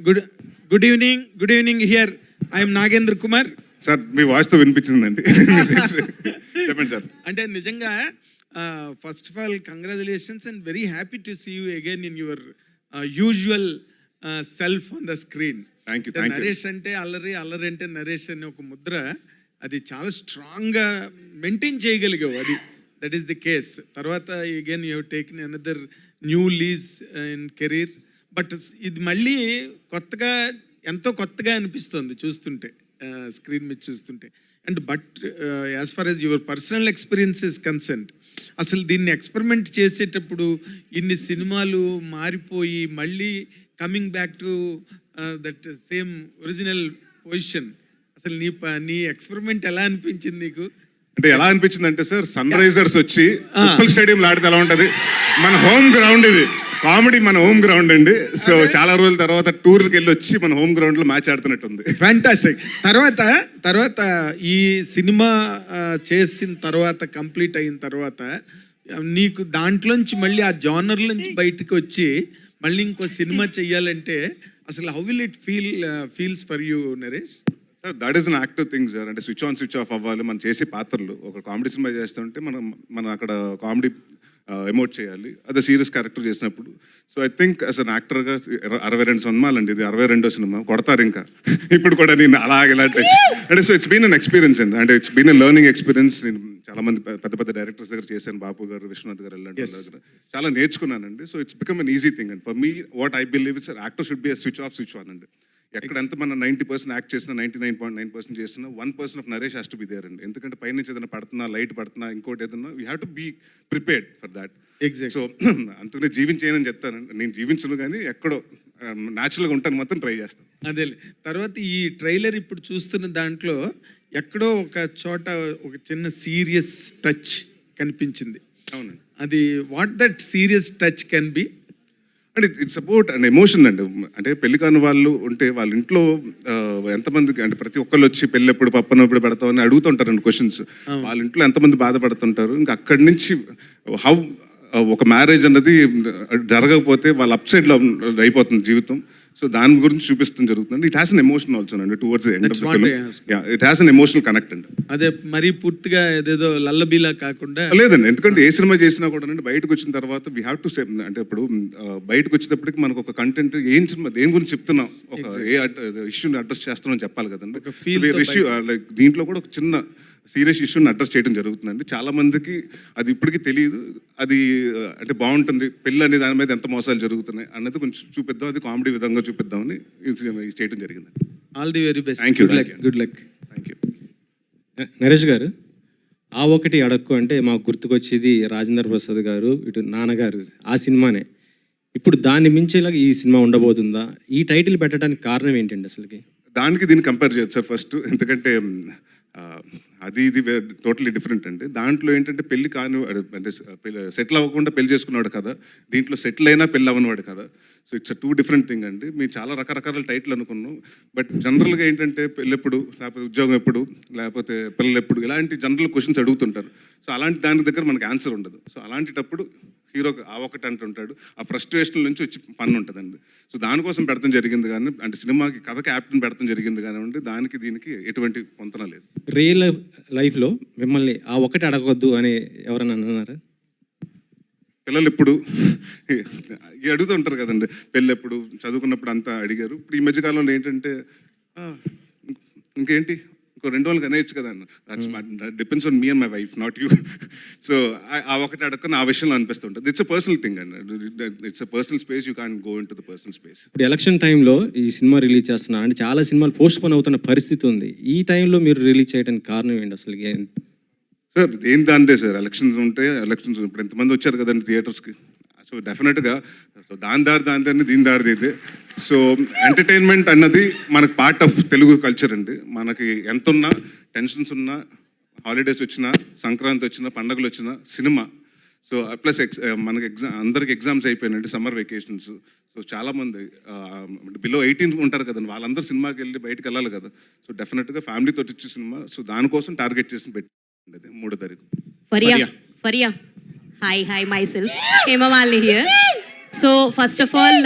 Good evening here I'm Nagendra Kumar sir. మీ voice తో వినిపించిందండి. చెప్పండి సార్. అంటే నిజంగా first of all congratulations and very happy to see you again in your usual self on the screen. Naresh అంటే అల్లరి అంటే నరేష్ అనే ఒక ముద్ర అది చాలా స్ట్రాంగ్గా మెయింటైన్ చేయగలిగావు. అది దట్ ఈస్ ది కేస్. తర్వాత again you have taken another new lease in career. But ఇది మళ్ళీ ఎంతో కొత్తగా అనిపిస్తుంది చూస్తుంటే, స్క్రీన్ మీద చూస్తుంటే. And but as far as your personal experience is concerned, అసలు దీన్ని ఎక్స్పెరిమెంట్ చేసేటప్పుడు ఇన్ని సినిమాలు మారిపోయి మళ్ళీ coming back to that same original position, అసలు నీ ఎక్స్పెరిమెంట్ ఎలా అనిపించింది నీకు? అంటే ఎలా అనిపించింది అంటే సార్, సన్ రైజర్స్ వచ్చి ఉప్పల్ స్టేడియం ఆడితే ఎలా ఉంటుంది, మన హోమ్ గ్రౌండ్ ఇది, కామెడీ మన హోమ్ గ్రౌండ్ అండి. సో చాలా రోజుల తర్వాత టూర్కి వెళ్ళి వచ్చి మన హోమ్ గ్రౌండ్ లో మ్యాచ్ ఆడుతున్నట్టుంది. ఫ్యాంటాస్టిక్. తర్వాత ఈ సినిమా చేసిన తర్వాత, కంప్లీట్ అయిన తర్వాత నీకు దాంట్లోంచి మళ్ళీ ఆ జానర్ నుంచి బయటకు వచ్చి మళ్ళీ ఇంకో సినిమా చెయ్యాలంటే అసలు how will it feels for you Naresh? Sir that is an active thing sir. అంటే స్విచ్ ఆన్ స్విచ్ ఆఫ్ అవ్వాలి. మనం చేసే పాత్రలు ఒక కామెడీ సినిమా చేస్తుంటే మనం అక్కడ కామెడీ ఎమోట్ చేయాలి, అదే సీరియస్ క్యారెక్టర్ చేసినప్పుడు. So I think as an యాక్టర్గా 62 సినిమాలండి, ఇది 62వ సినిమా. కొడతారు ఇంకా ఇప్పుడు కూడా నేను అలాగే. అంటే so it's been an experience అండి. అంటే it's been a learning experience. నేను చాలా మంది పెద్ద డైరెక్టర్స్ దగ్గర చేశాను, బాపు గారు, విశ్వనాథ్ గారు, ఇలాంటి దగ్గర చాలా నేర్చుకున్నానండి. So it's become an easy thing and for me what I believe it's actor should be a switch off switch on అండి. ఎక్కడ ఎంత మనం 90% యాక్ట్ చేసినా, 99.9% చేసినా 1% of Naresh has to be there అండి. ఎందుకంటే పైనుంచి ఏదైనా పడుతున్నా, లైట్ పడుతున్నా, ఇంకోటి ఏదన్నా, you have to be prepared for that. So అందుకనే జీవించేయనని చెప్తానండి. నేను జీవించను కానీ ఎక్కడో న్యాచురల్గా ఉంటాను మాత్రం ట్రై చేస్తాను. అదే. తర్వాత ఈ ట్రైలర్ ఇప్పుడు చూస్తున్న దాంట్లో ఎక్కడో ఒక చోట ఒక చిన్న సీరియస్ టచ్ కనిపించింది. అవునండి. అది what that serious touch can be? అంటే ఇట్స్ అబౌట్ అండ్ ఎమోషన్ అండి. అంటే పెళ్లి కాని వాళ్ళు ఉంటే వాళ్ళ ఇంట్లో ఎంతమందికి, అంటే ప్రతి ఒక్కళ్ళు వచ్చి పెళ్ళి ఎప్పుడు పప్పన ఎప్పుడు పెడతావు అని అడుగుతుంటారండి క్వశ్చన్స్. వాళ్ళ ఇంట్లో ఎంతమంది బాధపడుతుంటారు. ఇంకా అక్కడి నుంచి హౌ ఒక మ్యారేజ్ అన్నది జరగకపోతే వాళ్ళ అప్ సైడ్లో అయిపోతుంది జీవితం. సో దాని గురించి చూపిస్తుంది జరుగుతుంది. It has an emotion also అండి towards the end of the film. It has an emotional connect అండి. అదే మరీ పూర్తిగా ఏదేదో లల్లబీలా కాకుండా లేదండి. ఎందుకంటే ఏ సినిమా చేసినా కూడా అండి బయటకు వచ్చిన తర్వాత వీ హ్యావ్ టు స్టెప్. అంటే ఇప్పుడు బయటకు వచ్చేటప్పటికి మనకు ఒక కంటెంట్ ఏం సినిమా దేని గురించి చెప్తున్నాం, ఒక ఏ ఇష్యూని అడ్రస్ చేస్తున్నాం చెప్పాలి కదండి. ఇష్యూ లైక్ దీంట్లో కూడా ఒక చిన్న సీరియస్ ఇష్యూని అడ్రస్ చేయడం జరుగుతుందండి. చాలా మందికి అది ఇప్పటికీ తెలియదు. అది అంటే బాగుంటుంది పెళ్ళి అనే దాని మీద ఎంత మోసాలు జరుగుతున్నాయి అన్నది కొంచెం చూపిద్దాం, అది కామెడీ విధంగా చూపిద్దామని చేయడం జరిగింది. All the very best. Thank you. Good luck. Thank you. Naresh గారు, ఆ ఒకటి అడక్కు అంటే మాకు గుర్తుకొచ్చేది రాజేంద్ర ప్రసాద్ గారు, ఇటు నాన్నగారు, ఆ సినిమానే. ఇప్పుడు దాన్ని మించేలాగా ఈ సినిమా ఉండబోతుందా? ఈ టైటిల్ పెట్టడానికి కారణం ఏంటండి అసలుకి? దానికి దీన్ని కంపేర్ చేయొచ్చు సార్ ఫస్ట్. ఎందుకంటే అది ఇది టోటలీ డిఫరెంట్ అండి. దాంట్లో ఏంటంటే పెళ్లి కాని అంటే సెటిల్ అవ్వకుండా పెళ్లి చేసుకున్నాడు కదా, దీంట్లో సెటిల్ అయినా పెళ్ళి అవ్వనివాడు కదా. So it's two different thing అండి. మేము చాలా రకరకాల టైటిల్ అనుకున్నాం. బట్ జనరల్గా ఏంటంటే పెళ్ళి ఎప్పుడు, లేకపోతే ఉద్యోగం ఎప్పుడు, లేకపోతే పిల్లలు ఎప్పుడు, ఇలాంటి జనరల్ క్వశ్చన్స్ అడుగుతుంటారు. సో అలాంటి దాని దగ్గర మనకు ఆన్సర్ ఉండదు. సో అలాంటిటప్పుడు హీరో ఆ ఒకటి అంటుంటాడు, ఆ ఫ్రస్ట్రేషన్ నుంచి వచ్చి ఫన్ ఉంటుందండి. సో దానికోసం పెడతాం జరిగింది కానీ, అంటే సినిమాకి కథ క్యాప్టెన్ పెడతాం జరిగింది కానివ్వండి, దానికి దీనికి ఎటువంటి పొంతన లేదు. రియల్ లైఫ్లో మిమ్మల్ని ఆ ఒకటి అడగొద్దు అని ఎవరైనా అన్నారా? పిల్లలు ఎప్పుడు అడుగుతుంటారు కదండి, పెళ్ళి ఎప్పుడు, చదువుకున్నప్పుడు అంతా అడిగారు. ఇప్పుడు ఈ మధ్యకాలంలో ఏంటంటే ఇంకేంటి ఇంకో 2 రోజులు అనేయచ్చు కదా అన్న. Depends on me and my wife, not you. So ఆ ఒకటి అడగకుండా ఆ విషయంలో అనిపిస్తుంటుంది. ఇట్స్ అ పర్సనల్ థింగ్ అండి. It's a personal space, you can go in to the personal space. ఇప్పుడు ఎలక్షన్ టైంలో ఈ సినిమా రిలీజ్ చేస్తున్నా అంటే చాలా సినిమాలు పోస్ట్ పోన్ అవుతున్న పరిస్థితి ఉంది. ఈ టైంలో మీరు రిలీజ్ చేయడానికి కారణం ఏంటి అసలు? సార్ ఏం దాంతే సార్, ఎలక్షన్స్ ఉంటే ఎలక్షన్స్ ఇప్పుడు ఎంతమంది వచ్చారు కదండి థియేటర్స్కి. సో డెఫినెట్గా దాని దారి దీని దారిది అయితే. సో ఎంటర్టైన్మెంట్ అన్నది మనకు పార్ట్ ఆఫ్ తెలుగు కల్చర్ అండి. మనకి ఎంతున్నా, టెన్షన్స్ ఉన్నా, హాలిడేస్ వచ్చినా, సంక్రాంతి వచ్చినా, పండుగలు వచ్చినా సినిమా. సో ప్లస్ మనకి అందరికి ఎగ్జామ్స్ అయిపోయినాయండి, సమ్మర్ వెకేషన్స్. సో చాలామంది బిలో 18 ఉంటారు కదండి, వాళ్ళందరూ సినిమాకి వెళ్ళి బయటకు వెళ్ళాలి కదా. సో డెఫినెట్గా ఫ్యామిలీతో వచ్చే సినిమా. సో దానికోసం టార్గెట్ చేసి పెట్టి 3వ తారీఖు. Faria. Hi, myself. Hema Malini here. So first of all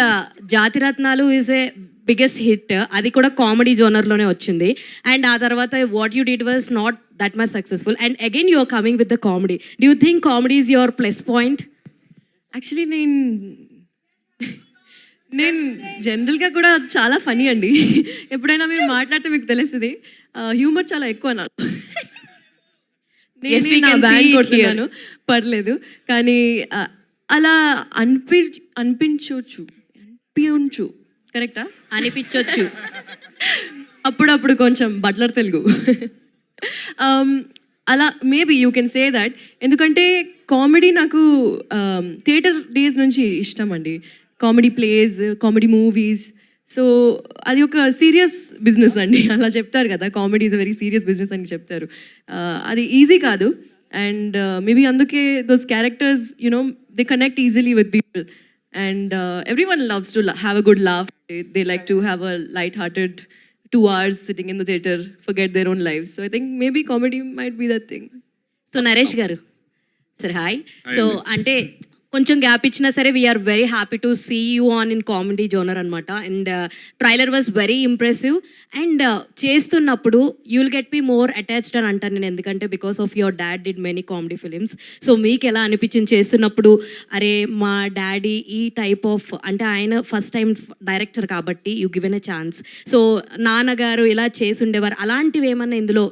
Jathi Ratnalu is a biggest hit, అది కూడా కామెడీ జోనర్లోనే వచ్చింది. అండ్ ఆ తర్వాత what you did was not that much successful, and again you are coming with the comedy. Do you think comedy is your plus point? Actually నేను జనరల్గా కూడా చాలా ఫనీ అండి. ఎప్పుడైనా మీరు మాట్లాడితే మీకు తెలుస్తుంది, హ్యూమర్ చాలా ఎక్కువ నాకు. Yes, we నేను నా can see బ్యాగ్ it కొడుతున్నాను, పర్లేదు. కానీ అలా అనిపించవచ్చు కరెక్టా? అనిపించవచ్చు. అప్పుడప్పుడు కొంచెం బట్లర్ తెలుగు. అలా maybe you can say that. ఎందుకంటే కామెడీ నాకు థియేటర్ డేస్ నుంచి ఇష్టం అండి. Comedy place, comedy movies. So అది ఒక సీరియస్ బిజినెస్ అండి. అలా చెప్తారు కదా, comedy is a very serious business అని చెప్తారు. అది ఈజీ కాదు. అండ్ మేబీ అందుకే those characters you know they connect easily with people. And everyone loves to have a good laugh. They like to have a light-hearted 2 hours sitting in the theater, forget their own lives. So I think maybe comedy might be that thing. So Naresh గారు sir hi. So అంటే కొంచెం gap ఇచ్చినా సరే we are very happy to see you on in comedy genre అనమాట. And trailer was very impressive. And చేస్తున్నప్పుడు you will get మీ more attached అని అంటాను నేను, ఎందుకంటే because of your dad did many comedy films. So మీకు ఎలా అనిపించింది చేస్తున్నప్పుడు, అరే మా డాడీ ఈ టైప్ ఆఫ్, అంటే ఆయన ఫస్ట్ టైం డైరెక్టర్ కాబట్టి you given a chance. So నాన్నగారు ఇలా చేసి ఉండేవారు, అలాంటివి ఏమన్నా ఇందులో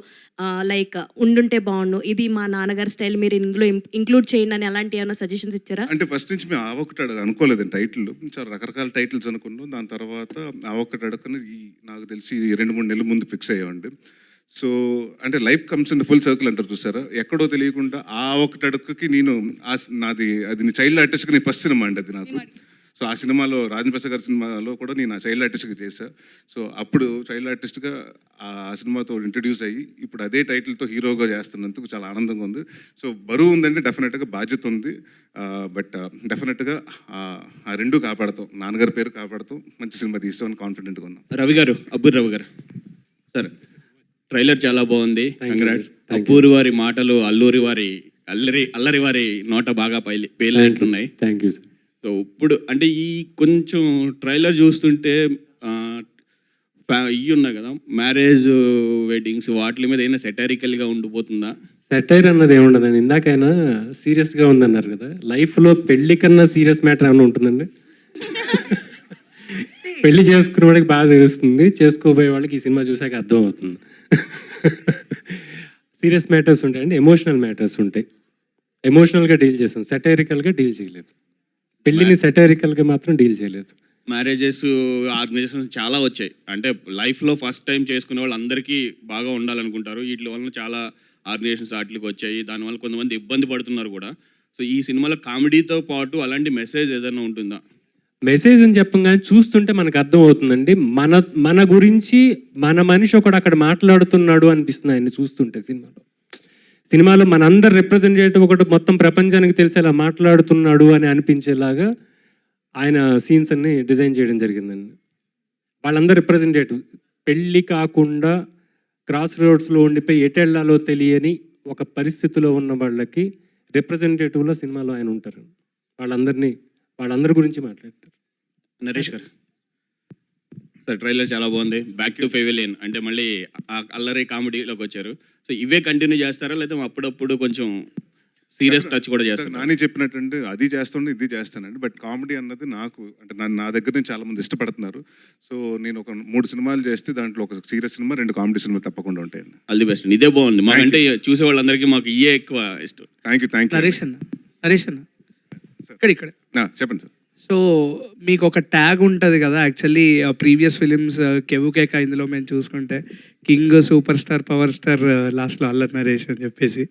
లైక్ ఉండుంటే బాగుండు, ఇది మా నాన్నగారి స్టైల్ మీరు ఇందులో ఇంక్లూడ్ చేయండి అని అలాంటి ఏమైనా సజెషన్స్ ఇచ్చారా? అంటే ఫస్ట్ నుంచి మేము ఆ ఒకటి అనుకోలేదండి టైటిల్. చాలా రకరకాల టైటిల్స్ అనుకున్నాం. దాని తర్వాత ఆ ఒకటి అడగని నాకు తెలిసి 2-3 నెలల ముందు ఫిక్స్ అయ్యామండి. సో అంటే life comes in full circle అంటారు చూసారా, ఎక్కడో తెలియకుండా ఆ ఒకటి అడుగుకి నేను నాది అది చైల్డ్ ఆర్టిస్ట్కి నేను ఫస్ట్ సినిమా అండి అది నాకు. సో ఆ సినిమాలో రాజేంద్ర ప్రసాద్ గారి సినిమాలో కూడా నేను ఆ చైల్డ్ ఆర్టిస్ట్గా చేశాను. సో అప్పుడు చైల్డ్ ఆర్టిస్ట్గా ఆ సినిమాతో ఇంట్రడ్యూస్ అయ్యి ఇప్పుడు అదే టైటిల్తో హీరోగా చేస్తున్నందుకు చాలా ఆనందంగా ఉంది. సో బరువు ఉందంటే డెఫినెట్గా బాధ్యత ఉంది. బట్ డెఫినెట్గా ఆ రెండు కాపాడుతాం, నాన్నగారి పేరు కాపాడుతాం, మంచి సినిమా తీస్తామని కాన్ఫిడెంట్గా ఉన్నాం. రవి గారు, అబ్బూరి రవి గారు సార్, ట్రైలర్ చాలా బాగుంది, కంగ్రాట్స్. అబ్బూరి వారి మాటలు అల్లరి వారి నోట బాగా పేలినట్టున్నాయి. Thank you sir. సో ఇప్పుడు అంటే ఈ కొంచెం ట్రైలర్ చూస్తుంటే ఇవి ఉన్నాయి కదా, మ్యారేజ్ వెడ్డింగ్స్, వాటి మీద అయినా సెటారికల్గా ఉండిపోతుందా? సెటైర్ అన్నది ఏముండదండి. ఇందాకైనా సీరియస్గా ఉందన్నారు కదా, లైఫ్లో పెళ్లి కన్నా సీరియస్ మ్యాటర్ ఏమైనా ఉంటుందండి? పెళ్లి చేసుకునే వాడికి బాగా తెలుస్తుంది, చేసుకోబోయే వాళ్ళకి ఈ సినిమా చూసాక అర్థం అవుతుంది. సీరియస్ మ్యాటర్స్ ఉంటాయండి, ఎమోషనల్ మ్యాటర్స్ ఉంటాయి. ఎమోషనల్గా డీల్ చేస్తాం, సెటైరికల్గా డీల్ చేయలేదు. పెళ్లిని సెటైరికల్గా మాత్రం డీల్ చేయలేదు. మ్యారేజెస్ ఆర్గనైజేషన్స్ చాలా వచ్చాయి, అంటే లైఫ్లో ఫస్ట్ టైం చేసుకునే వాళ్ళు అందరికీ బాగా ఉండాలనుకుంటారు. వీటి వల్ల చాలా ఆర్గనైజేషన్స్ వాటికి వచ్చాయి, దానివల్ల కొంతమంది ఇబ్బంది పడుతున్నారు కూడా. సో ఈ సినిమాలో కామెడీతో పాటు అలాంటి మెసేజ్ ఏదైనా ఉంటుందా? మెసేజ్ అని చెప్పగానే చూస్తుంటే మనకు అర్థం అవుతుందండి, మన గురించి మన మనిషి ఒకడు అక్కడ మాట్లాడుతున్నాడు అనిపిస్తుంది ఆయన్ని చూస్తుంటే. సినిమాలో మనందరు రిప్రజెంటేటివ్ ఒకటి మొత్తం ప్రపంచానికి తెలిసేలా మాట్లాడుతున్నాడు అని అనిపించేలాగా ఆయన సీన్స్ అన్ని డిజైన్ చేయడం జరిగిందండి. వాళ్ళందరూ రిప్రజెంటేటివ్, పెళ్ళి కాకుండా క్రాస్ రోడ్స్లో ఉండిపోయి ఎటెళ్లాలో తెలియని ఒక పరిస్థితిలో ఉన్న వాళ్ళకి రిప్రజెంటేటివ్లో సినిమాలో ఆయన ఉంటారు. వాళ్ళందరి గురించి మాట్లాడతారు. నరేష్ గారు సార్, ట్రైలర్ చాలా బాగుంది. బ్యాక్ టు ఫెవిలియన్ అంటే మళ్ళీ అల్లరి కామెడీలోకి వచ్చారు. సో ఇవే కంటిన్యూ చేస్తారా, లేదా అప్పుడప్పుడు కొంచెం సీరియస్ టచ్ కూడా చేస్తారు? నాని చెప్పినట్టు అది చేస్తుండే ఇది చేస్తానండి. బట్ కామెడీ అన్నది నాకు అంటే నా దగ్గర నుంచి చాలా మంది ఇష్టపడుతున్నారు. సో నేను ఒక 3 సినిమాలు చేస్తే దాంట్లో ఒక సీరియస్ సినిమా, 2 కామెడీ సినిమా తప్పకుండా ఉంటాయండి. All the best. ఇదే బాగుంది మాకంటే చూసే వాళ్ళందరికీ, మాకు ఇయే ఎక్కువ ఇష్టం. Thank you. నరేష్ అన్న ఇక్కడ చెప్పండి సార్. సో మీకు ఒక ట్యాగ్ ఉంటుంది కదా, యాక్చువల్లీ ప్రీవియస్ ఫిలిమ్స్ కెవుకేక, ఇందులో మేము చూసుకుంటే king, super star, power star, లాస్ట్లో అల్లరి నరేష్ అని చెప్పేసి,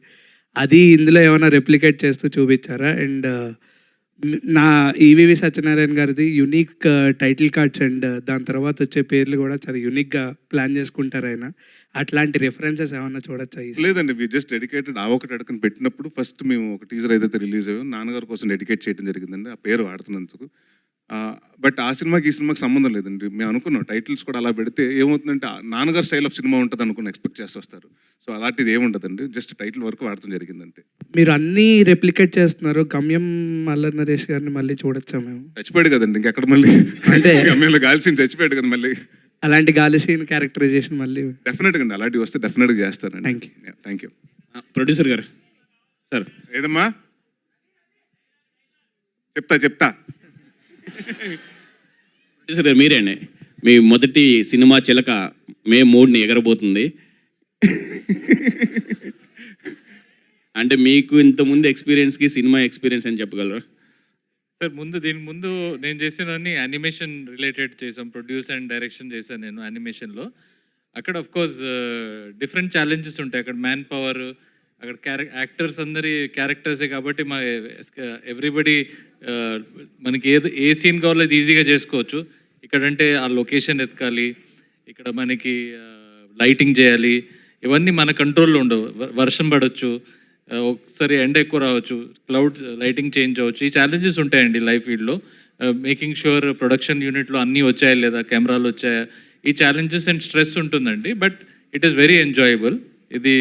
అది ఇందులో ఏమైనా రెప్లికేట్ చేస్తూ చూపించారా? అండ్ నా ఈవీవి సత్యనారాయణ గారిది యునిక్ టైటిల్ కార్డ్స్ అండ్ దాని తర్వాత వచ్చే పేర్లు కూడా చాలా యూనిక్గా ప్లాన్ చేసుకుంటారు ఆయన. అట్లాంటి రెఫరెన్సెస్ ఏమన్నా చూడొచ్చా? లేదండి, వి జస్ట్ డెడికేటెడ్. ఆ ఒకటి అడగని పెట్టినప్పుడు ఫస్ట్ మేము ఒక టీజర్ ఏదైతే రిలీజ్ అయ్యో నాన్నగారి కోసం డెడికేట్ చేయడం జరిగిందండి. ఆ పేరు వాడుతున్నందుకు బట్ ఆ సినిమాకి ఈ సినిమాకి సంబంధం లేదండి. మేము అనుకున్నాం టైటిల్స్ కూడా అలా పెడితే ఏమవుతుందంటే నాన్నగారు స్టైల్ ఆఫ్ సినిమా ఉంటుంది అనుకుని ఎక్స్పెక్ట్ చేసి వస్తారు. సో అలాంటిది ఏముండదండి, జస్ట్ టైటిల్ వరకు వాడటం జరిగింది అంతే. మీరు అన్నీ రెప్లికేట్ చేస్తున్నారు. గమ్యం అల్లరి నరేష్ గారిని మళ్ళీ చూడొచ్చా మేము? చచ్చిపోయాడు కదండి, ఇంకెక్కడ మళ్ళీ అంటే గమ్యంలో గాల్సిన చచ్చిపోయాడు కదా మళ్ళీ. అలాంటి గాలి సీన్ క్యారెక్టరైజేషన్ మళ్ళీ డెఫినెట్గా అండి, అలాంటివి వస్తే డెఫినెట్గా చేస్తానండి. Thank you. Thank you. Producer గారు సార్, ఏదమ్మా చెప్తా ప్రొడ్యూసర్ గారు మీరేనే. మీ మొదటి సినిమా చిలక మే 3ని ఎగరబోతుంది. అంటే మీకు ఇంతకుముందు ఎక్స్పీరియన్స్కి సినిమా ఎక్స్పీరియన్స్ అని చెప్పగలరా? సార్ దీని ముందు నేను చేసినవన్నీ యానిమేషన్ రిలేటెడ్ చేసాం, ప్రొడ్యూస్ అండ్ డైరెక్షన్ చేశాను నేను యానిమేషన్లో. అక్కడ ఆఫ్ కోర్స్ డిఫరెంట్ ఛాలెంజెస్ ఉంటాయి. అక్కడ మ్యాన్ పవర్, అక్కడ యాక్టర్స్ అందరి క్యారెక్టర్సే కాబట్టి మా ఎవ్రీబడి మనకి ఏ సీన్ కావాలో అది ఈజీగా చేసుకోవచ్చు. ఇక్కడంటే ఆ లొకేషన్ ఎతకాలి, ఇక్కడ మనకి లైటింగ్ చేయాలి, ఇవన్నీ మన కంట్రోల్లో ఉండవు. వర్షం పడవచ్చు, ఒకసారి ఎండ ఎక్కువ రావచ్చు, క్లౌడ్ లైటింగ్ చేంజ్ అవ్వచ్చు. ఈ ఛాలెంజెస్ ఉంటాయండి లైఫ్ ఫీల్డ్లో. మేకింగ్ షూర్ ప్రొడక్షన్ యూనిట్లో అన్నీ వచ్చాయా లేదా, కెమెరాలు వచ్చాయా, ఈ ఛాలెంజెస్ అండ్ స్ట్రెస్ ఉంటుందండి. But it is very enjoyable. ఇది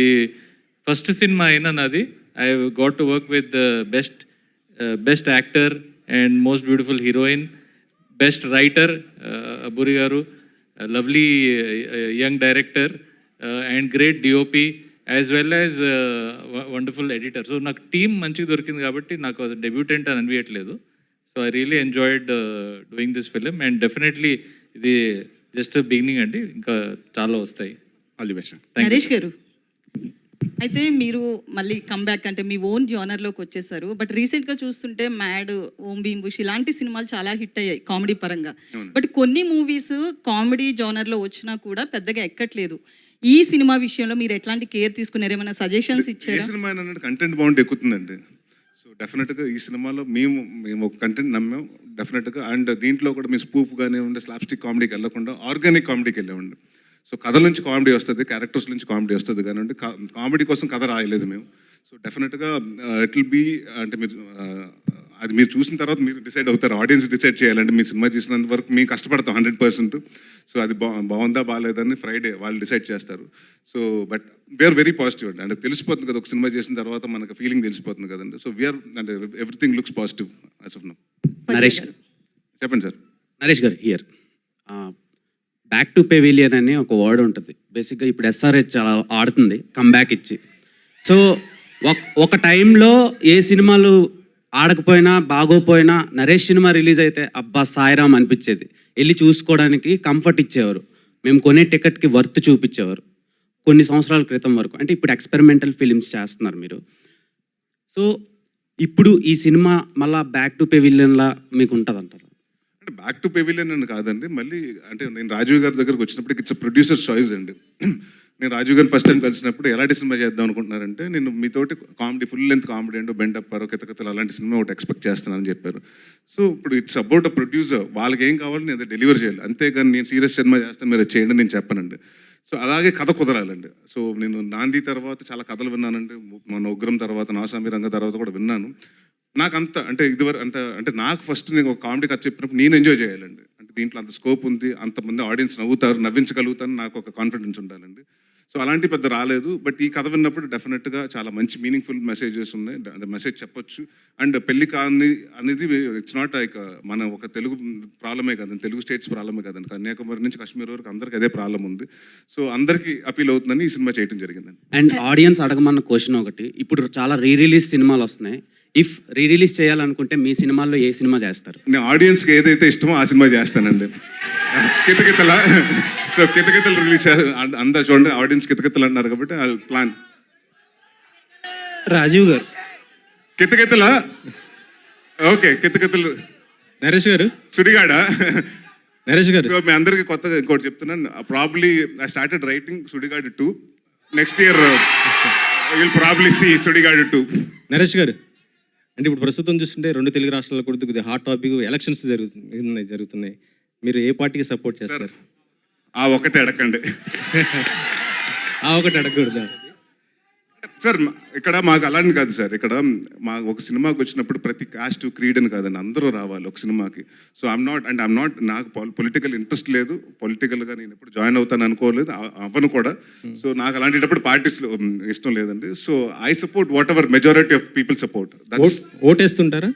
ఫస్ట్ సినిమా అయినా నాది. I got to work with best actor and most beautiful heroine, best writer Abburi గారు, lovely young director and great DOP as well as wonderful editor. So నాకు team మంచిగా దొరికింది కాబట్టి నాకు అది డెబ్యూటెంట్ అని అనిపించట్లేదు. So I really enjoyed doing this film and definitely ఇది జస్ట్ బిగినింగ్ అండి, ఇంకా చాలా వస్తాయి. All the best. నరేష్ గారు, అయితే మీరు మళ్ళీ కమ్బ్యాక్ అంటే మీ ఓన్ జానర్లోకి వచ్చేసారు. బట్ రీసెంట్గా చూస్తుంటే మ్యాడ్, ఓం భీమ్ బుష్ ఇలాంటి సినిమాలు చాలా హిట్ అయ్యాయి కామెడీ పరంగా. బట్ కొన్ని మూవీస్ కామెడీ జానర్లో వచ్చినా కూడా పెద్దగా ఎక్కట్లేదు. ఈ సినిమా విషయంలో మీరు ఎట్లాంటి కేర్ తీసుకున్నారు? ఏమైనా సజెషన్స్ ఇచ్చారా? ఏ సినిమా అయినా కంటెంట్ బాగుంటే ఎక్కుతుందండి. సో డెఫినెట్గా ఈ సినిమాలో మేము ఒక కంటెంట్ నమ్మాం డెఫినెట్గా. అండ్ దీంట్లో కూడా మీ స్పూఫ్ కానీ ఉండే స్లాప్స్టిక్ కామెడీకి వెళ్ళకుండా ఆర్గానిక్ కామెడీకి వెళ్ళామండి. సో కథల నుంచి కామెడీ వస్తుంది, క్యారెక్టర్స్ నుంచి కామెడీ వస్తుంది కానివ్వండి. కామెడీ కోసం కథ రాయలేదు మేము. సో డెఫినెట్గా ఇట్ విల్ బీ, అంటే మీరు అది మీరు చూసిన తర్వాత మీరు డిసైడ్ అవుతారు, ఆడియన్స్ డిసైడ్ చేయాలంటే మీ సినిమా చేసినంత వరకు మేము కష్టపడతాం 100%. సో అది బాగుందా బాగాలేదని ఫ్రైడే వాళ్ళు డిసైడ్ చేస్తారు. So but we're very positive అండి. అంటే తెలిసిపోతుంది కదా, ఒక సినిమా చేసిన తర్వాత మనకు ఫీలింగ్ తెలిసిపోతుంది కదండి. సో వీఆర్ అంటే everything looks positive as of now. Naresh చెప్పండి సార్. నరేష్ గారు హియర్ బ్యాక్ టు పెవిలియన్ అని ఒక వర్డ్ ఉంటుంది. బేసిక్గా ఇప్పుడు ఎస్ఆర్హెచ్ చాలా ఆడుతుంది కమ్బ్యాక్ ఇచ్చి. సో ఒక టైంలో ఏ సినిమాలు ఆడకపోయినా బాగోపోయినా నరేష్ సినిమా రిలీజ్ అయితే అబ్బా సాయిరామ్ అనిపించేది. వెళ్ళి చూసుకోవడానికి కంఫర్ట్ ఇచ్చేవారు. మేము కొనే టికెట్కి వర్త్ చూపించేవారు కొన్ని సంవత్సరాల క్రితం వరకు. అంటే ఇప్పుడు ఎక్స్పెరిమెంటల్ ఫిలిమ్స్ చేస్తున్నారు మీరు. సో ఇప్పుడు ఈ సినిమా మళ్ళీ బ్యాక్ టు పెవిలియన్లా మీకు ఉంటుంది అంటారు? అంటే బ్యాక్ టు పెవిలియన్ అని కాదండి, మళ్ళీ అంటే నేను రాజీవ్ గారి దగ్గరకు వచ్చినప్పటికి ఇట్స్ ప్రొడ్యూసర్ చాయిస్ అండి. నేను రాజీవ్ గారిని ఫస్ట్ టైం కలిసినప్పుడు ఎలాంటి సినిమా చేద్దాం అనుకుంటున్నారంటే, నేను మీతోటి కామెడీ ఫుల్ లెంత్ కామెడీ అంటూ బెండప్పారో కితకతలు అలాంటి సినిమా ఒకటి ఎక్స్పెక్ట్ చేస్తున్నానని చెప్పారు. సో ఇప్పుడు ఇట్స్ అబౌట్ అ ప్రొడ్యూసర్, వాళ్ళకి ఏం కావాలో నేను డెలివర్ చేయాలి. అంతేగాని నేను సీరియస్ సినిమా చేస్తాను మీరు చేయండి నేను చెప్పానండి. సో అలాగే కథ కుదరాలండి. సో నేను నాంది తర్వాత చాలా కథలు విన్నానండి, మన ఉగ్రం తర్వాత నాసామి రంగ తర్వాత కూడా విన్నాను. నాకు అంత అంటే ఇదివరకు అంటే నాకు ఫస్ట్ నేను ఒక కామెడీ కథ చెప్పినప్పుడు నేను ఎంజాయ్ చేయాలండి. అంటే దీంట్లో అంత స్కోప్ ఉంది, అంతమంది ఆడియన్స్ నవ్వుతారు, నవ్వించగలుగుతాను, నాకు ఒక కాన్ఫిడెన్స్ ఉండాలండి. సో అలాంటి పెద్ద రాలేదు. బట్ ఈ కథ విన్నప్పుడు డెఫినెట్గా చాలా మంచి మీనింగ్ఫుల్ మెసేజెస్ ఉన్నాయి, అంటే మెసేజ్ చెప్పొచ్చు. అండ్ పెళ్లి కాని అనేది ఇట్స్ నాట్ లైక్ మన ఒక తెలుగు ప్రాబ్లమే కదండి, తెలుగు స్టేట్స్ ప్రాబ్లమే కదండి, కన్యాకుమారి నుంచి కాశ్మీర్ వరకు అందరికీ అదే ప్రాబ్లం ఉంది. సో అందరికీ అపీల్ అవుతుందని ఈ సినిమా చేయడం జరిగిందండి. అండ్ ఆడియన్స్ అడగమన్న క్వశ్చన్ ఒకటి, ఇప్పుడు చాలా రిలీజ్ సినిమాలు వస్తున్నాయి. ఇఫ్ రిలీజ్ చేయాలనుకుంటే మీ సినిమాల్లో ఏ సినిమా చేస్తారు? నేను ఆడియన్స్కి ఏదైతే ఇష్టమో ఆ సినిమా చేస్తానండి. కితకితల, సో కితకితలు రిలీజ్ అందరు చూడండి, ఆడియన్స్ కితకితలు అంటున్నారు కాబట్టి ఆ ప్లాన్. రాజీవ్ గారు కితకితల, ఓకే కితకితలు. నరేష్ గారు, సుడిగాడ. నరేష్ గారు, సో మీ అందరికీ కొత్తగా ఇంకోటి చెప్తున్నాను, probably I started writing Sudigadu 2. Next year will probably see Sudigadu 2. Naresh గారు, అంటే ఇప్పుడు ప్రస్తుతం చూస్తుంటే 2 తెలుగు రాష్ట్రాల్లో కూడా కొద్దిగా హాట్ టాపిక్ ఎలక్షన్స్ జరుగుతున్నాయి. మీరు ఏ పార్టీకి సపోర్ట్ చేస్తారు? ఆ ఒకటే అడగండి. ఆ ఒకటి అడగకూడదా? సార్ ఇక్కడ మాకు అలాంటి కాదు సార్. ఇక్కడ మా ఒక సినిమాకి వచ్చినప్పుడు ప్రతి కాస్ట్ క్రీడ్ అని కాదండి, అందరూ రావాలి ఒక సినిమాకి. సో ఐఎమ్ నాట్ నాకు పొలిటికల్ ఇంట్రెస్ట్ లేదు, పొలిటికల్గా నేను ఎప్పుడు జాయిన్ అవుతాను అనుకోలేదు, అవ్వను కూడా. సో నాకు అలాంటిటప్పుడు పార్టీస్ ఇష్టం లేదండి. So I support whatever majority of people support. ఓటేస్తుంటారా?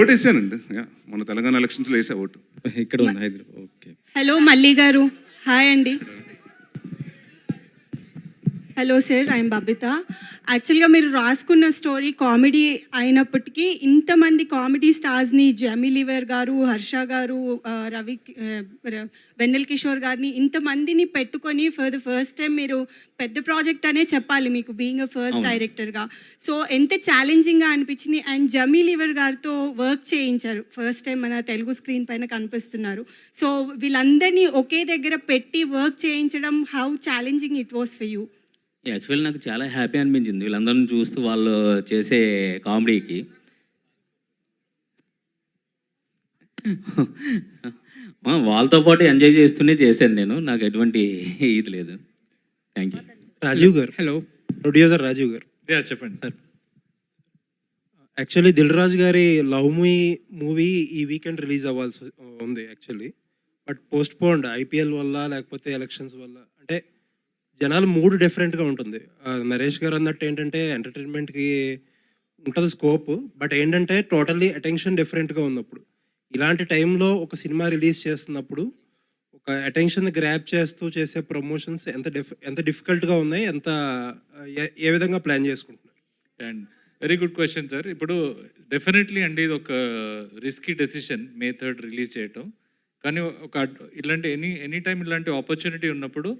ఓటేసానండి, మన తెలంగాణ ఎలక్షన్స్లో వేసా ఓటు. ఇక్కడ ఉంది హైదరాబాద్. ఓకే. హలో మల్లి గారు, హాయ్ అండి. Hello sir, I'm Babita. యాక్చువల్గా మీరు రాసుకున్న స్టోరీ కామెడీ అయినప్పటికీ ఇంతమంది కామెడీ స్టార్స్ని, జమీ లివర్ గారు, హర్ష గారు, వెన్నెల్ కిషోర్ గారిని, ఇంతమందిని పెట్టుకొని ఫర్ ద ఫస్ట్ టైం మీరు పెద్ద ప్రాజెక్ట్ అనే చెప్పాలి మీకు, బీయింగ్ అ ఫస్ట్ డైరెక్టర్గా. సో ఎంత ఛాలెంజింగ్గా అనిపించింది. అండ్ జమీ లివర్ గారితో వర్క్ చేయించారు, ఫస్ట్ టైం మన తెలుగు స్క్రీన్ పైన కనిపిస్తున్నారు. సో వీళ్ళందరినీ ఒకే దగ్గర పెట్టి వర్క్ చేయించడం, how challenging it was for you? Actually నాకు చాలా హ్యాపీ అనిపించింది వీళ్ళందరిని చూస్తూ, వాళ్ళు చేసే కామెడీకి. వాళ్ళతో పాటు ఎంజాయ్ చేస్తూనే చేశాను నేను, నాకు ఎటువంటి ఇది లేదు. Thank you. రాజీవ్ గారు, హలో. ప్రొడ్యూసర్ రాజీవ్ గారు. చెప్పండి సార్. యాక్చువల్లీ దిల్ రాజు గారి లవ్ మూవీ ఈ వీకెండ్ రిలీజ్ అవ్వాల్సి ఉంది యాక్చువల్లీ, బట్ పోస్ట్ పోన్డ్ ఐపీఎల్ వల్ల లేకపోతే ఎలక్షన్స్ వల్ల. అంటే జనాలు మూడు డిఫరెంట్గా ఉంటుంది. నరేష్ గారు అన్నట్టు ఏంటంటే ఎంటర్టైన్మెంట్కి ఉంటుంది స్కోప్, బట్ ఏంటంటే టోటల్లీ అటెన్షన్ డిఫరెంట్గా ఉన్నప్పుడు, ఇలాంటి టైంలో ఒక సినిమా రిలీజ్ చేస్తున్నప్పుడు ఒక అటెన్షన్ గ్రాప్ చేస్తూ చేసే ప్రమోషన్స్ ఎంత డిఫికల్ట్గా ఉన్నాయి, ఏ విధంగా ప్లాన్ చేసుకుంటున్నారు? And very good question sir. ఇప్పుడు డెఫినెట్లీ అండి ఇది ఒక risky decision May 3rd release చేయటం. కానీ ఇలాంటి ఎనీ టైం ఇలాంటి ఆపర్చునిటీ ఉన్నప్పుడు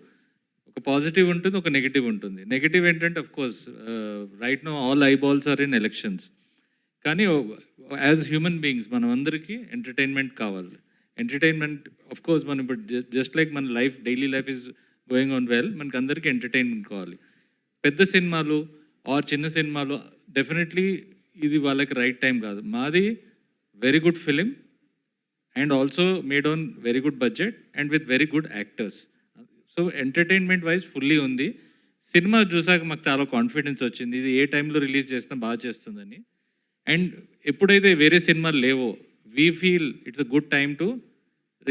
ఒక పాజిటివ్ ఉంటుంది, ఒక నెగిటివ్ ఉంటుంది. నెగిటివ్ ఏంటంటే of course right now all eyeballs are in elections. కానీ యాజ్ హ్యూమన్ బీయింగ్స్ మనం అందరికీ ఎంటర్టైన్మెంట్ కావాలి. ఎంటర్టైన్మెంట్ అఫ్ కోర్స్ మనం ఇప్పుడు జస్ట్ లైక్ మన life, daily life is going on well, మనకి అందరికీ ఎంటర్టైన్మెంట్ కావాలి. పెద్ద సినిమాలు ఆర్ చిన్న సినిమాలు డెఫినెట్లీ ఇది వాళ్ళకి రైట్ టైం కాదు. మాది very good film and also made on very good budget and with very good actors. So entertainment wise fully ఉంది. సినిమా చూసాక మాకు చాలా కాన్ఫిడెన్స్ వచ్చింది, ఇది ఏ టైంలో రిలీజ్ చేసినా బాగా చేస్తుందని. అండ్ ఎప్పుడైతే వేరే సినిమాలు లేవో we feel it's a good time to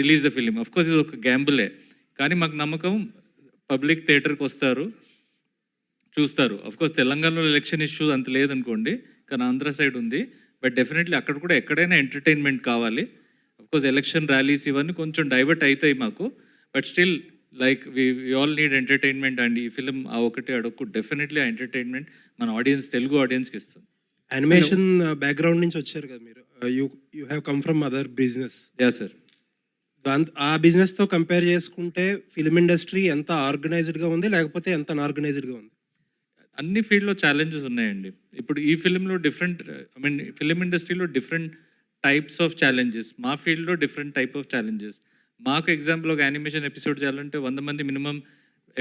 release the film. Of course ఇది ఒక గ్యాంబులే, కానీ మాకు నమ్మకం పబ్లిక్ థియేటర్కి వస్తారు, చూస్తారు. అఫ్ కోర్స్ తెలంగాణలో ఎలక్షన్ ఇష్యూ అంత లేదనుకోండి, కానీ ఆంధ్ర సైడ్ ఉంది. బట్ డెఫినెట్లీ అక్కడ కూడా ఎక్కడైనా ఎంటర్టైన్మెంట్ కావాలి. అఫ్ కోర్స్ ఎలక్షన్ ర్యాలీస్ ఇవన్నీ కొంచెం డైవర్ట్ అవుతాయి మాకు, but still like we all need entertainment. And ఈ ఫిలిం ఆ ఒకటి అడొక్కు డెఫినెట్లీ ఆ ఎంటర్టైన్మెంట్ మన ఆడియన్స్, తెలుగు ఆడియన్స్కి ఇస్తుంది. యానిమేషన్ బ్యాక్గ్రౌండ్ నుంచి వచ్చారు కదా మీరు, you have come from other business. Yeah sir. ఆ బిజినెస్తో కంపేర్ చేసుకుంటే ఫిలిం ఇండస్ట్రీ ఎంత ఆర్గనైజ్డ్గా ఉంది, లేకపోతే ఎంత అన్ఆర్గనైజ్డ్గా ఉంది? అన్ని ఫీల్డ్లో ఛాలెంజెస్ ఉన్నాయండి. ఇప్పుడు ఈ ఫిలింలో డిఫరెంట్, ఐ మీన్ ఫిలిం ఇండస్ట్రీలో డిఫరెంట్ టైప్స్ ఆఫ్ ఛాలెంజెస్, మా ఫీల్డ్లో డిఫరెంట్ టైప్ ఆఫ్ ఛాలెంజెస్. మాకు ఎగ్జాంపుల్ ఒక యానిమేషన్ ఎపిసోడ్ చేయాలంటే 100 మంది మినిమం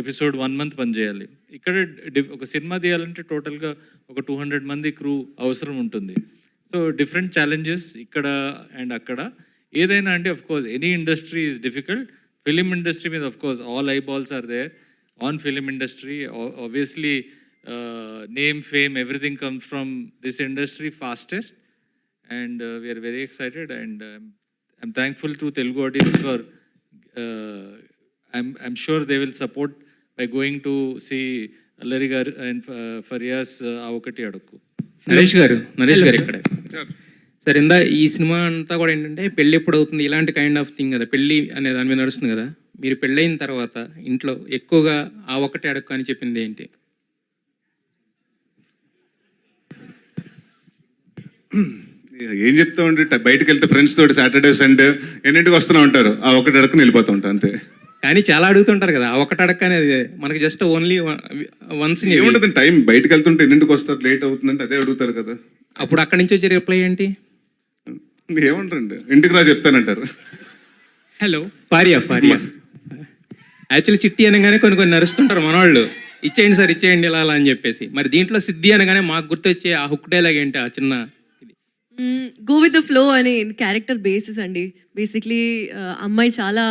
ఎపిసోడ్ 1 month పనిచేయాలి. ఇక్కడ ఒక సినిమా తీయాలంటే టోటల్గా ఒక 200 మంది క్రూ అవసరం ఉంటుంది. సో డిఫరెంట్ ఛాలెంజెస్ ఇక్కడ అండ్ అక్కడ. ఏదైనా అండి of course any industry is difficult. Film industry మీద of course all eyeballs are there on film industry. Obviously name, fame, everything comes from this industry fastest, and we are very excited, and I'm thankful to Telugu audience for I'm sure they will support by going to see Allari garu and Faryas Avokati Adukku. Naresh గారు ఇక్కడ sir, ఈ cinema అంతా కూడా ఏంటంటే పెళ్ళి ఎప్పుడు అవుతుంది ఇలాంటి కైండ్ ఆఫ్ థింగ్ కదా, పెళ్ళి అనే దాని మీద నడుస్తుంది కదా. మీరు పెళ్ళైన తర్వాత ఇంట్లో ఎక్కువగా ఆ ఒకటి అడక్కు అని చెప్పింది ఏంటి? ఏం చెప్తా ఉంటే బయటకు వెళ్తే ఫ్రెండ్స్ తోటి సాటర్డే సండే ఎన్నింటికి వస్తూ ఉంటారు, ఆ ఒకటి అడక్కుని వెళ్ళిపోతూ ఉంటారు అంతే. కానీ చాలా అడుగుతుంటారు కదా, ఆ ఒకటి అడక్క అనేది మనకి జస్ట్ ఓన్లీ వన్స్. ఏముంటుంది టైం, బయటకు వెళ్తుంటే ఎన్నింటికి వస్తారు, లేట్ అవుతుందంటే అదే అడుగుతారు కదా. అప్పుడు అక్కడి నుంచి వచ్చే రిప్లై ఏంటి? ఏమంటారండి, ఇంటికి రా చెప్తానంటారు. హలో ఫారియా యాక్చువల్లీ చిట్టి అనగానే కొన్ని నరుస్తుంటారు మనవాళ్ళు, ఇచ్చేయండి సార్ ఇచ్చేయండి ఇలా అని చెప్పేసి. మరి దీంట్లో సిద్ధి అనగానే మాకు గుర్తొచ్చే ఆ హుక్ డైలాగ్ ఏంటి? ఆ చిన్న గో విత్ ద ఫ్లో అని క్యారెక్టర్ బేసిస్ అండి. బేసిక్లీ అమ్మాయి చాలా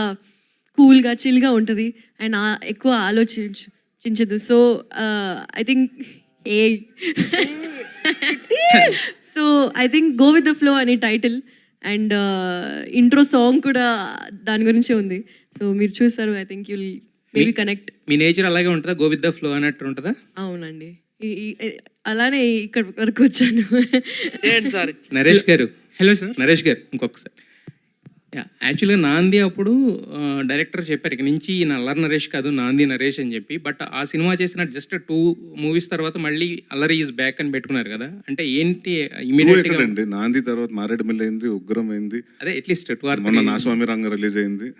కూల్గా చిల్గా ఉంటుంది అండ్ ఎక్కువ ఆలోచించదు. So I think a so I think go with the flow అనే టైటిల్ అండ్ ఇంట్రో సాంగ్ కూడా దాని గురించే ఉంది. సో మీరు చూస్తారు, I think you'll maybe connect. మీ నేచర్ అలాగే ఉంటుందా, గో విత్ ద ఫ్లో అన్నట్టు ఉంటుందా? అవునండి, అలానే ఇక్కడ వరకు వచ్చాను. నరేష్ గారు, హలో సార్. నరేష్ గారు ఇంకొకసారి, యాక్చువల్గా నాంది అప్పుడు డైరెక్టర్ చెప్పారు ఇక నుంచి ఈయన అల్లరి నరేష్ కాదు నాంది నరేష్ అని చెప్పి. బట్ ఆ సినిమా చేసిన జస్ట్ 2 మూవీస్ తర్వాత మళ్ళీ అల్లరి ఈజ్ బ్యాక్ అని పెట్టుకున్నారు కదా, అంటే ఏంటి ఇమీడియట్ గా? అండి నాంది తర్వాత మారేడుమిల్లి అయింది, ఉగ్రం అయింది, అదే అట్లీస్ట్ 2 or 3 మొన్న నా స్వామి రంగ రిలీజ్ అయింది.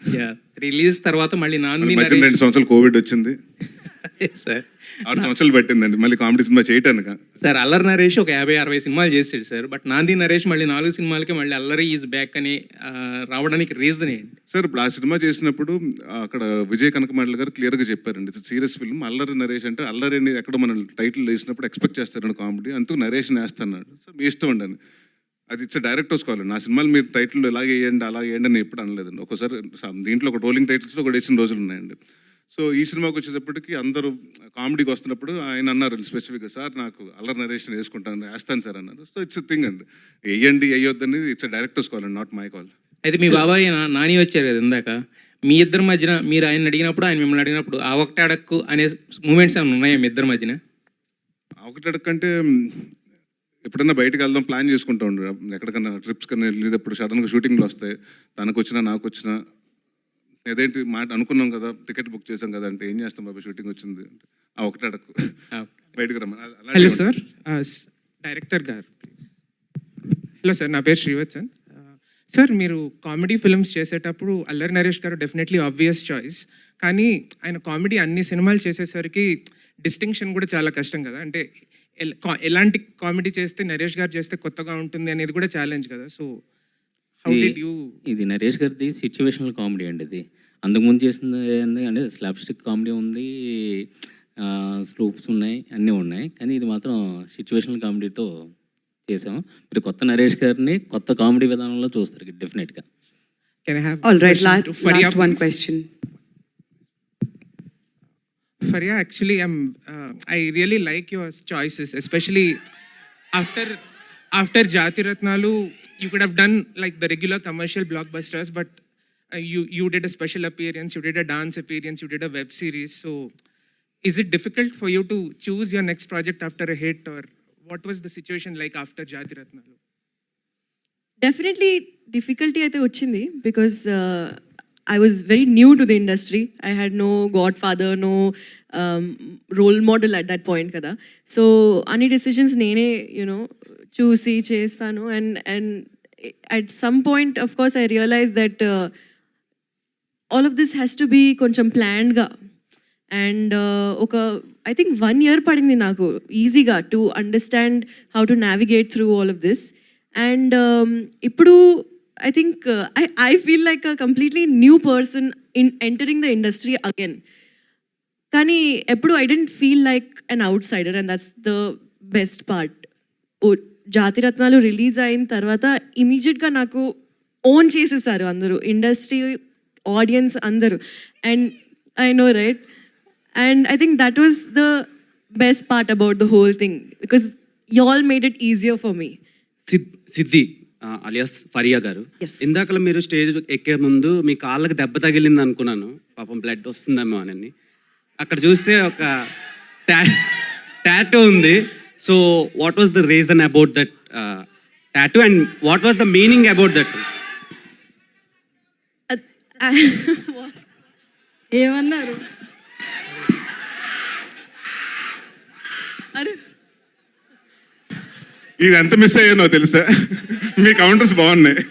రిలీజ్ తర్వాత మళ్ళీ నాంది 2 సంవత్సరాలు కోవిడ్ వచ్చింది సార్, 6 సంవత్సరాలు పట్టిందండి మళ్ళీ కామెడీ సినిమా చేయటానికి. సార్ అల్లరి నరేష్ ఒక 50-60 సినిమాలు చేసాడు సార్, బట్ నాంది నరేష్ మళ్ళీ 4 సినిమాలకి మళ్ళీ అల్లరి ఈజ్ బ్యాక్ అని రావడానికి రీజన్ ఏంటి సార్? ఇప్పుడు ఆ సినిమా చేసినప్పుడు అక్కడ విజయ్ కనకమాడల గారు క్లియర్గా చెప్పారండి, సీరియస్ ఫిల్మ్, అల్లరి నరేష్ అంటే అల్లరి అని ఎక్కడ మనం టైటిల్ వేసినప్పుడు ఎక్స్పెక్ట్ చేస్తారండి కామెడీ, అందుకు నరేష్ వేస్తున్నాడు. సో మీ ఇష్టం అండి అని, అది ఇచ్చే డైరెక్టర్స్ కావాలి. నా సినిమాలు మీరు టైటిల్ ఇలాగే వేయండి అలాగే వేయండి అని ఎప్పుడు అనలేదండి. ఒకసారి దీంట్లో ఒక రోలింగ్ టైటిల్స్లో కూడా వేసిన రోజులు ఉన్నాయండి. సో ఈ సినిమాకి వచ్చేటప్పటికి అందరూ కామెడీకి వస్తున్నప్పుడు ఆయన అన్నారు స్పెసిఫిక్గా, సార్ నాకు అల్లరి నరేషన్ వేసుకుంటాను, వేస్తాను సార్ అన్నారు. సో ఇట్స్ థింగ్ అండి, వేయండి వేయొద్దని ఇట్స్ డైరెక్టర్స్ కాల్ అండి, నాట్ మై కాల్. అయితే మీ బాబాయ్ నాని వచ్చారు కదా ఇందాక, మీ ఇద్దరి మధ్యన మీరు ఆయన అడిగినప్పుడు ఆయన మిమ్మల్ని అడిగినప్పుడు ఆ ఒకటే అడక్కు అనే మూమెంట్స్ ఏమైనా ఉన్నాయా మీ ఇద్దరి మధ్యన? ఒకటి అడక్కంటే ఎప్పుడన్నా బయటకు వెళ్దాం ప్లాన్ చేసుకుంటూ ఉండే, ఎక్కడికన్నా ట్రిప్స్ కన్నా వెళ్ళేటప్పుడు సడన్గా షూటింగ్లు వస్తాయి, తనకు వచ్చినా నాకు వచ్చినా, ఏదేంటి మాట అనుకున్నాం కదా, టికెట్ బుక్ చేసాం కదా అంటే ఏం చేస్తాం బాబా షూటింగ్ వచ్చింది అంటే ఆ ఒకటి అడక్కు బయటకు రమ్మని. హలో సార్, డైరెక్టర్ గారు. హలో సార్, నా పేరు శ్రీవత్సన్ సార్. మీరు కామెడీ ఫిల్మ్స్ చేసేటప్పుడు అల్లరి నరేష్ గారు డెఫినెట్లీ ఆబ్వియస్ చాయిస్, కానీ ఆయన కామెడీ అన్ని సినిమాలు చేసేసరికి డిస్టింక్షన్ కూడా చాలా కష్టం కదా, అంటే ఎలాంటి కామెడీ చేస్తే నరేష్ గారు చేస్తే కొత్తగా ఉంటుంది అనేది కూడా ఛాలెంజ్ కదా. So how did you? ఇది నరేష్ గారిది సిచ్యువేషనల్ కామెడీ అండి. ఇది అంతకుముందు చేసింది ఏంది అంటే స్లాప్ స్టిక్ కామెడీ ఉంది, స్లూప్స్ ఉన్నాయి, అన్నీ ఉన్నాయి, కానీ ఇది మాత్రం సిచ్యువేషనల్ కామెడీతో చేసాము. మీరు కొత్త నరేష్ గారిని కొత్త కామెడీ విధానంలో చూస్తారు డెఫినెట్గా. Can I have All right, last one question. Faria, actually, I really like your choices, especially after Jati Ratnalu. You could have done like the regular commercial blockbusters, but you did a special appearance, you did a dance appearance, you did a web series. So, is it difficult for you to choose your next project after a hit, or what was the situation like after Jati Ratnalu? Definitely difficulty అయితే వచ్చింది, because I was very new to the industry. I had no godfather, no role model at that point కదా. So అన్ని decisions నేనే చూసి చేస్తాను. And at some point of course I realize that all of this has to be కొంచెం ప్లాన్డ్గా. And ఒక I think 1 year పడింది నాకు ఈజీగా to understand how to navigate through all of this. And ఇప్పుడు I think I feel like a completely new person in entering the industry again. కానీ ఎప్పుడు I didn't feel like an outsider, and that's the best part. Jathiratnalu release అయిన తర్వాత ఇమీడియట్గా నాకు own చేసేసారు అందరూ, industry, audience అందరూ. And I know right, and I think that was the best part about the whole thing, because you all made it easier for me. Siddhi alias Faria గారు, ఇందాకలా మీరు stage ఎక్కే ముందు మీ కాళ్ళకి దెబ్బ తగిలింది అనుకున్నాను, పాపం బ్లడ్ వస్తుందేమో అని. అక్కడ చూస్తే ఒక టాటూ ఉంది. So what was the reason about that tattoo and what was the meaning about that? ఏమన్నారు? అరే ఇది ఎంత మిస్ అయ్యానో తెలుసా, మీ కౌంటర్స్ బాగున్నాయి.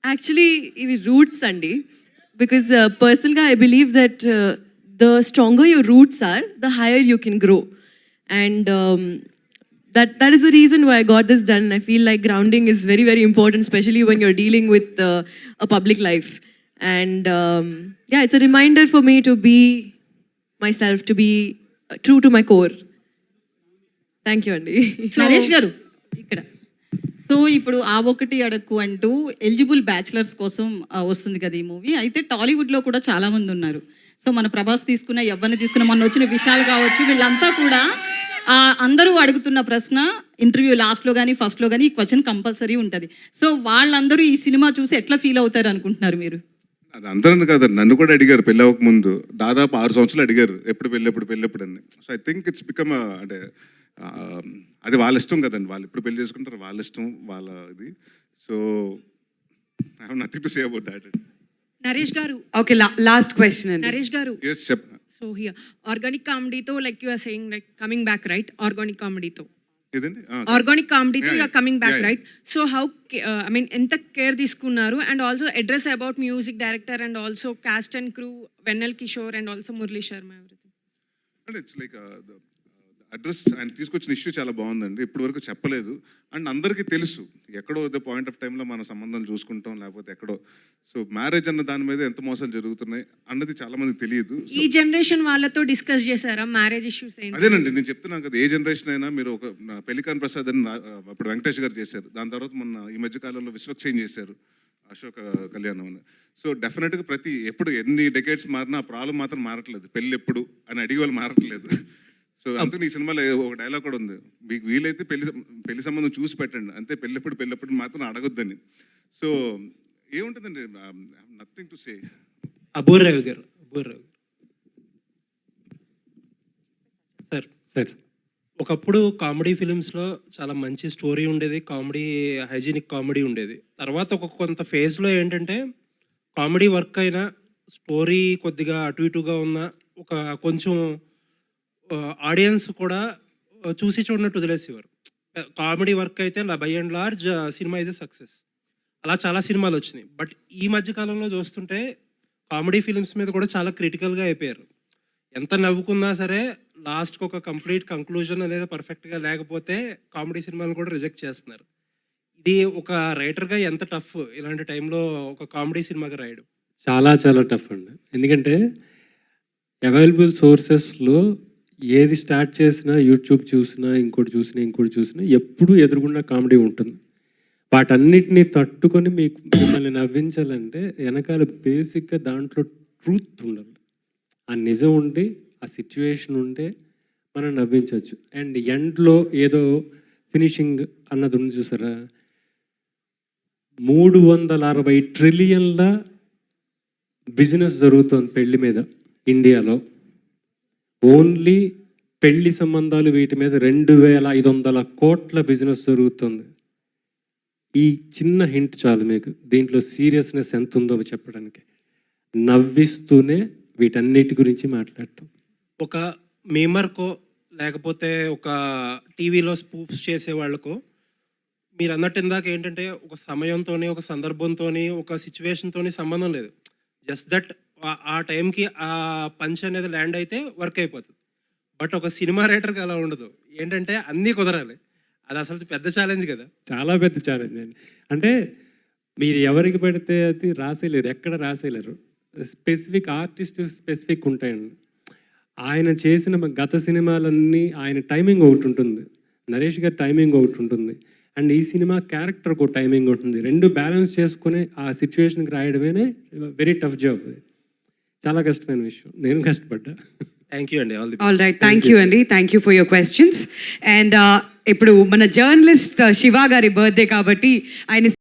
యాక్చువల్లీ ఇవి రూట్స్ అండి, బికాజ్ పర్సనల్గా I believe that the stronger your roots are, the higher you can grow. And that is the reason why I got this done. I feel like grounding is very, very important, especially when you're dealing with a public life. And yeah, it's a reminder for me to be myself, to be true to my core. Thank you అండి. నరేష్ గారు ఇక్కడ. So ఇప్పుడు ఆ ఒకటి అడక్కు అంటూ eligible bachelors కోసం వస్తుంది కదా ఈ మూవీ. అయితే టాలీవుడ్లో కూడా చాలామంది ఉన్నారు. సో మన ప్రభాస్ తీసుకున్న, ఎవరిని తీసుకున్న, మొన్న వచ్చిన విశాల్ కావచ్చు, వీళ్ళంతా కూడా అందరూ అడుగుతున్న ప్రశ్న ఇంటర్వ్యూ లాస్ట్లో కానీ ఫస్ట్లో కానీ ఈ క్వశ్చన్ కంపల్సరీ ఉంటుంది. సో వాళ్ళందరూ ఈ సినిమా చూసి ఎట్లా ఫీల్ అవుతారు అనుకుంటున్నారు మీరు? అది అందరూ కాదండి, నన్ను కూడా అడిగారు పెళ్ళి అవ్వక ముందు దాదాపు 6 సంవత్సరాలు అడిగారు ఎప్పుడు పెళ్ళెప్పుడు అని. So I think it's become అంటే అది వాళ్ళ ఇష్టం కదండి, వాళ్ళు ఎప్పుడు పెళ్లి చేసుకుంటారు వాళ్ళ ఇష్టం, వాళ్ళ ఇది. So I have nothing to say about that. Naresh గారు, ఓకే, లాస్ట్ క్వశ్చన్ అండి. నరేష్ గారు, ఎస్ చెప్. సో హియర్ ఆర్గానిక్ కామెడీతో like you are saying like coming back, right? Organic కామెడీతో you are coming back, right? So how I mean ఎంత care తీసుకున్నారు? And also address about music director and also cast and crew, Vennela Kishore and also Murali Sharma, everything. అంటే it's like address ఆయన తీసుకొచ్చిన issue చాలా బాగుందండి, ఇప్పటి వరకు చెప్పలేదు. అండ్ అందరికీ తెలుసు ఎక్కడో ద పాయింట్ ఆఫ్ టైంలో మన సంబంధం చూసుకుంటాం, లేకపోతే ఎక్కడో. సో మ్యారేజ్ అన్న దాని మీద ఎంత మోసాలు జరుగుతున్నాయి అన్నది చాలా మందికి తెలియదు. ఈ జనరేషన్ వాళ్ళతో డిస్కస్ చేశారా మ్యారేజ్ ఇష్యూస్? అదేనండి నేను చెప్తున్నాను కదా, ఏ జనరేషన్ అయినా మీరు ఒక పెళ్లికాన్ ప్రసాద్ అని అప్పుడు వెంకటేష్ గారు చేశారు, దాని తర్వాత మొన్న ఈ మధ్య కాలంలో విశ్వక్సేన్ చేశారు, అశోక్ కళ్యాణం అని. సో డెఫినెట్గా ఎప్పుడు ఎన్ని డెకేడ్స్ మారినా ఆ ప్రాబ్లం మాత్రం మారట్లేదు, పెళ్ళి ఎప్పుడు అని అడిగే వాళ్ళు మారట్లేదు. సో అందుకని ఈ సినిమాలో ఒక డైలాగ్ కూడా ఉంది, మీకు వీలైతే పెళ్లి సంబంధం చూసి పెట్టండి, అంతే పెళ్ళెప్పుడు మాత్రం అడగొద్దని. సో ఏముంటుందండి, నథింగ్ టు సే. అబూర్రావు గారు, సార్ ఒకప్పుడు కామెడీ ఫిలిమ్స్లో చాలా మంచి స్టోరీ ఉండేది, కామెడీ హైజీనిక్ కామెడీ ఉండేది. తర్వాత కొంత ఫేజ్లో ఏంటంటే కామెడీ వర్క్ అయినా స్టోరీ కొద్దిగా అటు ఇటుగా ఉన్న ఒక కొంచెం ఆడియన్స్ కూడా చూసి చూడనట్టు వదిలేసేవారు. కామెడీ వర్క్ అయితే by and large cinema is success. అలా చాలా సినిమాలు వచ్చినాయి. బట్ ఈ మధ్యకాలంలో చూస్తుంటే కామెడీ ఫిలిమ్స్ మీద కూడా చాలా క్రిటికల్గా అయిపోయారు. ఎంత నవ్వుకున్నా సరే లాస్ట్కి ఒక కంప్లీట్ కంక్లూజన్ అనేది పర్ఫెక్ట్గా లేకపోతే కామెడీ సినిమాలు కూడా రిజెక్ట్ చేస్తున్నారు. ఇది ఒక రైటర్గా ఎంత టఫ్ ఇలాంటి టైంలో ఒక కామెడీ సినిమాగా రాయడం? చాలా చాలా టఫ్ అండి. ఎందుకంటే అవైలబుల్ సోర్సెస్లో ఏది స్టార్ట్ చేసినా, యూట్యూబ్ చూసినా, ఇంకోటి చూసినా ఎప్పుడూ ఎదురుగుండా కామెడీ ఉంటుంది. వాటన్నిటిని తట్టుకొని మిమ్మల్ని నవ్వించాలంటే వెనకాల బేసిక్గా దాంట్లో ట్రూత్ ఉండాలి, ఆ నిజం ఉండి, ఆ సిచ్యువేషన్ ఉంటే మనం నవ్వించవచ్చు. అండ్ ఎండ్లో ఏదో ఫినిషింగ్ అన్నది ఉంది చూసారా, 360 ట్రిలియన్ల బిజినెస్ జరుగుతుంది పెళ్లి మీద ఇండియాలో. ఓన్లీ పెళ్లి సంబంధాలు వీటి మీద 2500 కోట్ల బిజినెస్ జరుగుతుంది. ఈ చిన్న హింట్ చాలు మీకు దీంట్లో సీరియస్నెస్ ఎంత ఉందో చెప్పడానికి. నవ్విస్తూనే వీటన్నిటి గురించి మాట్లాడతాం. ఒక మీమర్కో లేకపోతే ఒక టీవీలో స్పూప్స్ చేసే వాళ్ళకో మీరు అన్నట్టు ఇందాక ఏంటంటే ఒక సమయంతో, ఒక సందర్భంతో, ఒక సిచ్యువేషన్తో సంబంధం లేదు. జస్ట్ దట్ ఆ టైంకి ఆ పంచ్ అనేది ల్యాండ్ అయితే వర్క్ అయిపోతుంది. బట్ ఒక సినిమా రైటర్కి అలా ఉండదు. ఏంటంటే అన్నీ కుదరాలి. అది అసలు పెద్ద ఛాలెంజ్ కదా. చాలా పెద్ద ఛాలెంజ్ అండి. అంటే మీరు ఎవరికి పెడితే అది రాసేయలేరు, ఎక్కడ రాసేయలేరు. స్పెసిఫిక్ ఆర్టిస్ట్ స్పెసిఫిక్ ఉంటాయండి. ఆయన చేసిన గత సినిమాలన్నీ ఆయన టైమింగ్ ఒకటి ఉంటుంది, నరేష్ గారి టైమింగ్ ఒకటి ఉంటుంది, అండ్ ఈ సినిమా క్యారెక్టర్కి ఒక టైమింగ్ ఉంటుంది. రెండు బ్యాలెన్స్ చేసుకుని ఆ సిచ్యువేషన్కి రాయడమే వెరీ టఫ్ జాబ్. చాలా కష్టమైన విషయం, నేను కష్టపడ్డా. థ్యాంక్ యూ అండి. ఆల్ రైట్, థ్యాంక్ యూ అండి, thank you for your questions. And ఇప్పుడు మన జర్నలిస్ట్ శివ గారి బర్త్డే కాబట్టి ఆయన